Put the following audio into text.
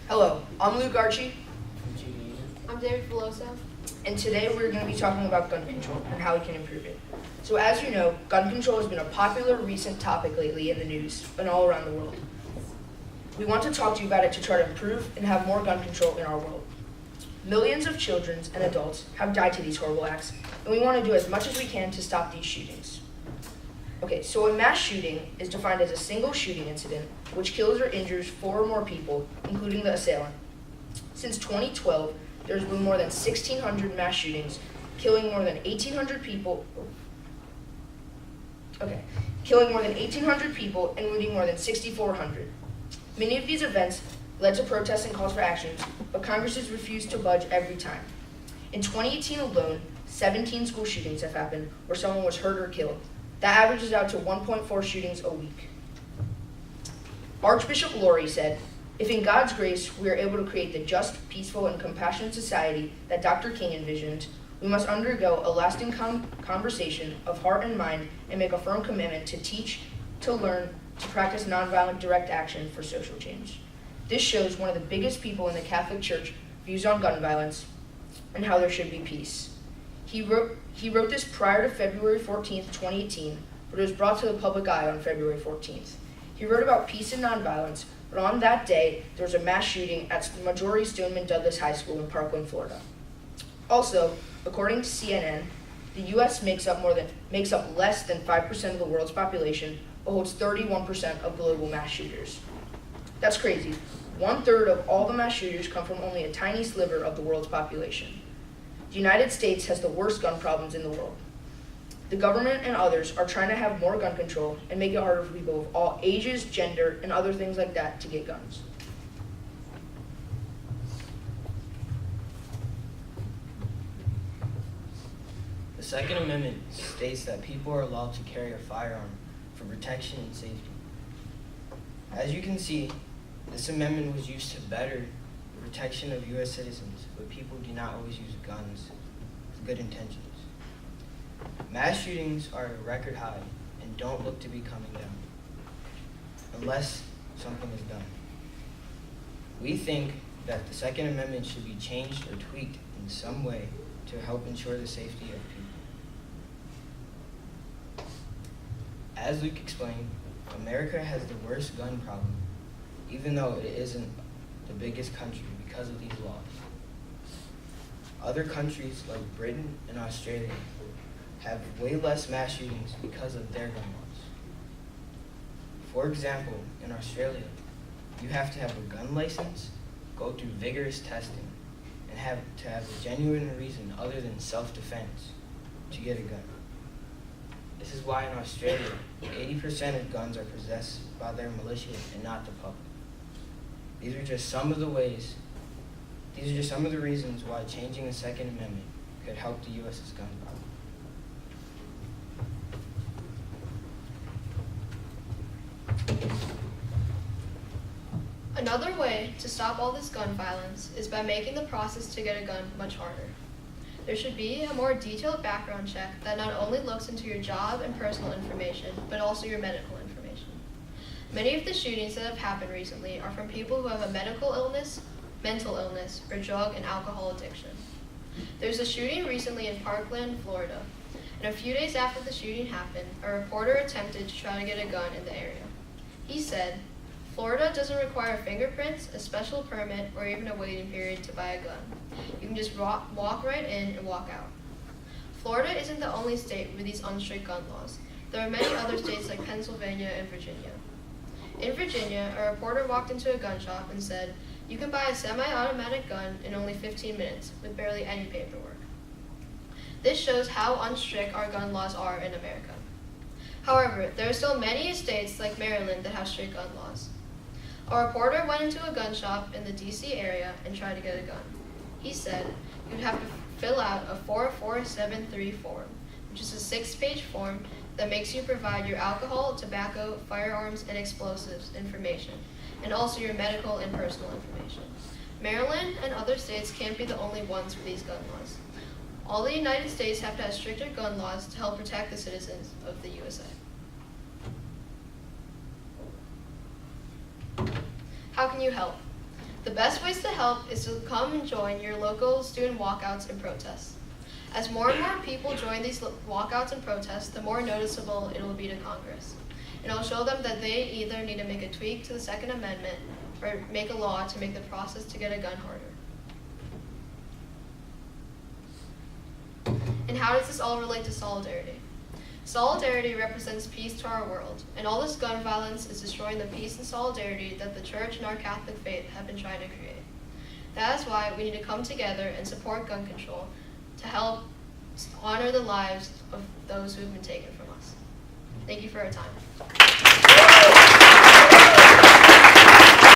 Hello, I'm Luke Archie, Chudie. I'm David Veloso. and today we're going to be talking about gun control and how we can improve it. So as you know, gun control has been a popular recent topic lately in the news and all around the world. We want to talk to you about it to try to improve and have more gun control in our world. Millions of children and adults have died to these horrible acts, and we want to do as much as we can to stop these shootings. Okay, so a mass shooting is defined as a single shooting incident which kills or injures 4 or more people, including the assailant. Since 2012, there's been more than 1,600 mass shootings, killing more than 1,800 people. Killing more than 1,800 people and wounding more than 6,400. Many of these events led to protests and calls for actions, but Congress has refused to budge every time. In 2018 alone, 17 school shootings have happened where someone was hurt or killed. That averages out to 1.4 shootings a week. Archbishop Laurie said, "If in God's grace we are able to create the just, peaceful, and compassionate society that Dr. King envisioned, we must undergo a lasting conversation of heart and mind and make a firm commitment to teach, to learn, to practice nonviolent direct action for social change." This shows one of the biggest people in the Catholic Church views on gun violence and how there should be peace. He wrote this prior to February 14th, 2018, but it was brought to the public eye on February 14th. He wrote about peace and nonviolence, but on that day, there was a mass shooting at Marjorie Stoneman Douglas High School in Parkland, Florida. Also, according to CNN, the U.S. makes up less than 5% of the world's population, but holds 31% of global mass shooters. That's crazy. 1/3 of all the mass shooters come from only a tiny sliver of the world's population. The United States has the worst gun problems in the world. The government and others are trying to have more gun control and make it harder for people of all ages, gender, and other things like that to get guns. The Second Amendment states that people are allowed to carry a firearm for protection and safety. As you can see, this amendment was used to better the protection of U.S. citizens, but people do not always use guns with good intentions. Mass shootings are at a record high and don't look to be coming down unless something is done. We think that the Second Amendment should be changed or tweaked in some way to help ensure the safety of people. As Luke explained, America has the worst gun problem, even though it isn't the biggest country because of these laws. Other countries like Britain and Australia have way less mass shootings because of their gun laws. For example, in Australia, you have to have a gun license, go through vigorous testing, and have to have a genuine reason other than self-defense to get a gun. This is why in Australia, 80% of guns are possessed by their militia and not the public. These are just some of the reasons why changing the Second Amendment could help the U.S.'s gun problem. Another way to stop all this gun violence is by making the process to get a gun much harder. There should be a more detailed background check that not only looks into your job and personal information, but also your medical information. Many of the shootings that have happened recently are from people who have a medical illness, mental illness, or drug and alcohol addiction. There's a shooting recently in Parkland, Florida, and a few days after the shooting happened, a reporter attempted to try to get a gun in the area. He said, "Florida doesn't require fingerprints, a special permit, or even a waiting period to buy a gun. You can just walk right in and walk out." Florida isn't the only state with these unstrict gun laws. There are many other states like Pennsylvania and Virginia. In Virginia, a reporter walked into a gun shop and said, "You can buy a semi-automatic gun in only 15 minutes with barely any paperwork." This shows how unstrict our gun laws are in America. However, there are still many states like Maryland that have strict gun laws. A reporter went into a gun shop in the D.C. area and tried to get a gun. He said you'd have to fill out a 4473 form, which is a 6-page form that makes you provide your alcohol, tobacco, firearms, and explosives information, and also your medical and personal information. Maryland and other states can't be the only ones with these gun laws. All the United States have to have stricter gun laws to help protect the citizens of the USA. How can you help? The best ways to help is to come and join your local student walkouts and protests. As more and more people join these walkouts and protests, the more noticeable it will be to Congress. And it'll show them that they either need to make a tweak to the Second Amendment or make a law to make the process to get a gun harder. And how does this all relate to solidarity? Solidarity represents peace to our world, and all this gun violence is destroying the peace and solidarity that the Church and our Catholic faith have been trying to create. That is why we need to come together and support gun control to help honor the lives of those who have been taken from us. Thank you for your time.